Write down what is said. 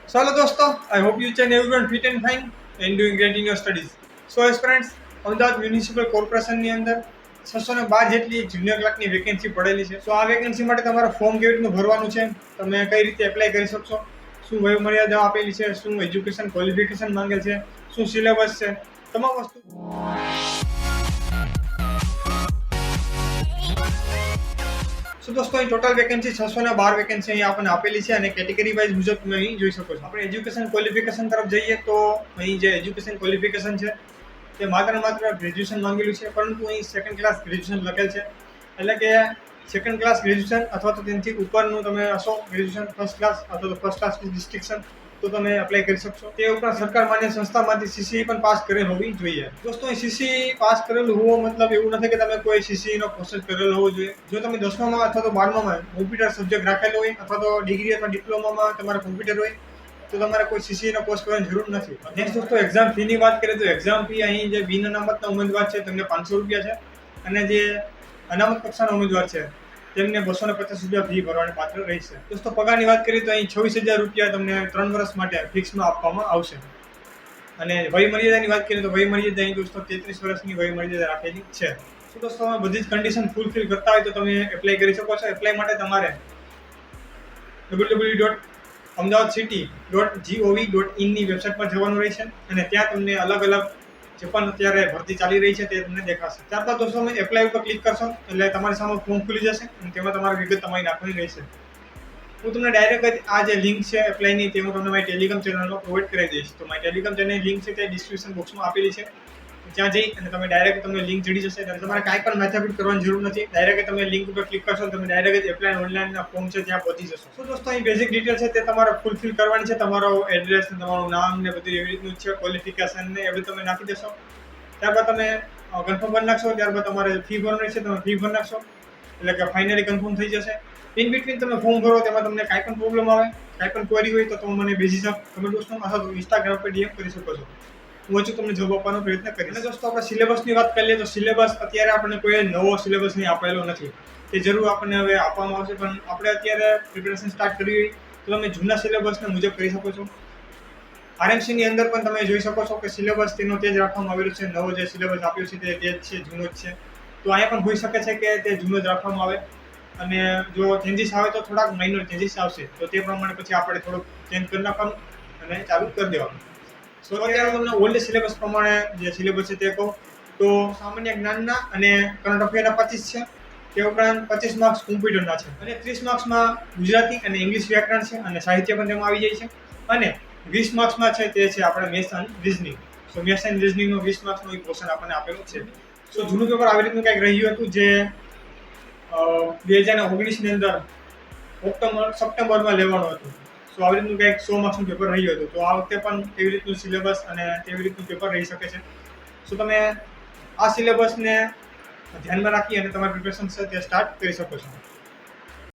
So hello dosto, I hope you and everyone fit and fine and doing great in your studies. So as friends, Ahmedabad municipal કોર્પોરેશનની અંદર 612 જેટલી એક junior ક્લાર્કની vacancy પડેલી છે. સો આ vacancy માટે તમારે ફોર્મ કેવી રીતનું ભરવાનું છે, તમે કઈ રીતે એપ્લાય કરી શકશો, શું વયમર્યાદા આપેલી છે, શું એજ્યુકેશન ક્વોલિફિકેશન માંગે છે, શું સિલેબસ છે, તમામ વસ્તુ. સો દોસ્તો અહીં ટોટલ વેકેન્સી 612 વેકેન્સી અહીં આપણને આપેલી છે અને કેટેગરી વાઇઝ મુજબ તમે અહીં જોઈ શકો છો. આપણે એજ્યુકેશન ક્વોલિફિકેશન તરફ જઈએ તો અહીં જે એજ્યુકેશન ક્વોલિફિકેશન છે તે માત્ર ને માત્ર ગ્રેજ્યુએશન માંગેલું છે, પરંતુ અહીં સેકન્ડ ક્લાસ ગ્રેજ્યુએશન લખેલ છે. એટલે કે સેકન્ડ ક્લાસ ગ્રેજ્યુએશન અથવા તો તેનાથી ઉપરનું તમે હશો ગ્રેજ્યુએશન ફર્સ્ટ ક્લાસ અથવા તો ફર્સ્ટ ક્લાસ ડિસ્ટિંક્શન તો તમે એપ્લાય કરી શકશો. તે ઉપરાંત સરકાર માન્ય સંસ્થામાંથી સીસી પણ પાસ કરેલ હોવી જોઈએ. દોસ્તો અહીં સીસી પાસ કરેલું હોવો મતલબ એવું નથી કે તમે કોઈ સીસી નો પ્રોસેસ કરેલો હોવો જોઈએ. જો તમે 10મામાં અથવા તો 12મામાં કોમ્પ્યુટર સબ્જેક્ટ રાખેલો હોય અથવા તો ડિગ્રી અથવા ડિપ્લોમામાં તમારે કોમ્પ્યુટર હોય તો તમારે કોઈ સીસી નો કોર્સ કરવાની જરૂર નથી. નેક્સ્ટ દોસ્તો એક્ઝામ ફીની વાત કરીએ તો એક્ઝામ ફી અહીં જે બિન અનામતના ઉમેદવાર છે તેમને 500 રૂપિયા છે અને જે અનામત કક્ષાના ઉમેદવાર છે તેમને 250 રૂપિયા ફી ભરવાની પાત્ર રહેશે. દોસ્તો પગારની વાત કરીએ તો અહીં 26,000 રૂપિયા તમને 3 વર્ષ માટે ફિક્સમાં આપવામાં આવશે. અને વય મર્યાદાની વાત કરીએ તો વય મર્યાદા અહીં દોસ્તો 33 વર્ષની વય મર્યાદા રાખેલી છે. તો દોસ્તો તમે બધી જ કન્ડિશન ફૂલફિલ કરતા હોય તો તમે એપ્લાય કરી શકો છો. એપ્લાય માટે તમારે www.ahmedabadcity.gov.in ની વેબસાઇટ પર જવાનું રહેશે અને ત્યાં તમને અલગ અલગ જે પણ અત્યારે ભરતી ચાલી રહી છે તે તમને દેખાશે. ત્યારબાદ દોસ્તો તમે એપ્લાય ઉપર ક્લિક કરશો એટલે તમારી સામે ફોર્મ ખુલી જશે અને તેમાં તમારી વિગત તમારી નાખવાની રહેશે. હું તમને ડાયરેક્ટ આ જે લિંક છે એપ્લાયની તે હું તમને મારી ટેલિગ્રામ ચેનલમાં પ્રોવાઈડ કરી દઈશ. તો મારી ટેલિગ્રામ ચેનલની લિંક છે તે ડિસ્ક્રિપ્શન બોક્સમાં આપેલી છે. ત્યાં જઈ અને તમે ડાયરેક્ટ તમને લિંક ચડી જશે અને તમારે કાંઈ પણ મેથાફિટ કરવાની જરૂર નથી. ડાયરેક્ટ તમે લિંક ઉપર ક્લિક કરશો તમે ડાયરેક્ટ એપ્લાય ઓનલાઈનના ફોર્મ છે ત્યાં પહોંચી જશો. તો દોસ્તો અહીં બેઝિક ડિટેલ છે તે તમારે ફૂલફિલ કરવાની છે. તમારો એડ્રેસ ને તમારું નામ ને બધું એવી રીતનું છે, ક્વોલિફિકેશન ને એ બધું તમે નાખી દેશો. ત્યારબાદ તમે કન્ફર્મ કરી નાખશો. ત્યારબાદ તમારે ફી ભરવાની છે, તમે ફી ભરી નાખશો એટલે કે ફાઇનલી કન્ફર્મ થઈ જશે. ઇન બિટવીન તમે ફોર્મ ભરો તેમાં તમને કાંઈ પણ પ્રોબ્લેમ આવે, કાંઈ પણ ક્વેરી હોય તો તમે મને બેઝિસ ઓફ કમેન્ટ બોક્સમાં અથવા તો ઇન્સ્ટાગ્રામ પર ડીએમ કરી શકો છો. હું હજુ તમને જવાબ આપવાનો પ્રયત્ન કરીશ. અને દોસ્તો આપણે સિલેબસની વાત કરીએ તો સિલેબસ અત્યારે આપણને કોઈ નવો સિલેબસ નહીં આપેલો નથી. તે જરૂર આપણને હવે આપવામાં આવશે, પણ આપણે અત્યારે પ્રિપેરેશન સ્ટાર્ટ કરવી હોય તો તમે જૂના સિલેબસને મુજબ કરી શકો છો. આરએમસીની અંદર પણ તમે જોઈ શકો છો કે સિલેબસ તેનો તે જ રાખવામાં આવેલો છે. નવો જે સિલેબસ આપ્યો છે તે જ છે, જૂનો જ છે. તો અહીંયા પણ હોઈ શકે છે કે તે જૂનો જ રાખવામાં આવે અને જો ચેન્જીસ આવે તો થોડાક માઇનર ચેન્જીસ આવશે તો તે પ્રમાણે પછી આપણે થોડુંક ચેન્જ કરી નાખવાનું અને ચાલુ કરી દેવાનું. સો અત્યારે તમને ઓલ્ડ સિલેબસ પ્રમાણે જે સિલેબસ છે તે કહું તો સામાન્ય જ્ઞાનના અને કરંટ અફેરના 25 છે. તે ઉપરાંત 25 માર્ક્સ કોમ્પ્યુટરના છે અને 30 માર્ક્સમાં ગુજરાતી અને ઇંગ્લિશ વ્યાકરણ છે અને સાહિત્ય પણ તેમાં આવી જાય છે. અને 20 માર્ક્સમાં છે તે છે આપણે મેથ્સ અને રીઝનિંગ. સો મેથ્સ અને રીઝનિંગનો 20 માર્ક્સનો એક ક્વેશ્ચન આપણને આપેલો છે. સો જૂનું પેપર આવી રીતનું કંઈક રહ્યું હતું જે 2019ની અંદર સપ્ટેમ્બરમાં લેવાનું હતું. સો આવી રીતનું કંઈક 100 માર્ક્સનું પેપર રહ્યું હતું. તો આ વખતે પણ તેવી રીતનું સિલેબસ અને તેવી રીતનું પેપર રહી શકે છે. સો તમે આ સિલેબસને ધ્યાનમાં રાખી અને તમારી પ્રિપેરેશન છે તે સ્ટાર્ટ કરી શકો છો.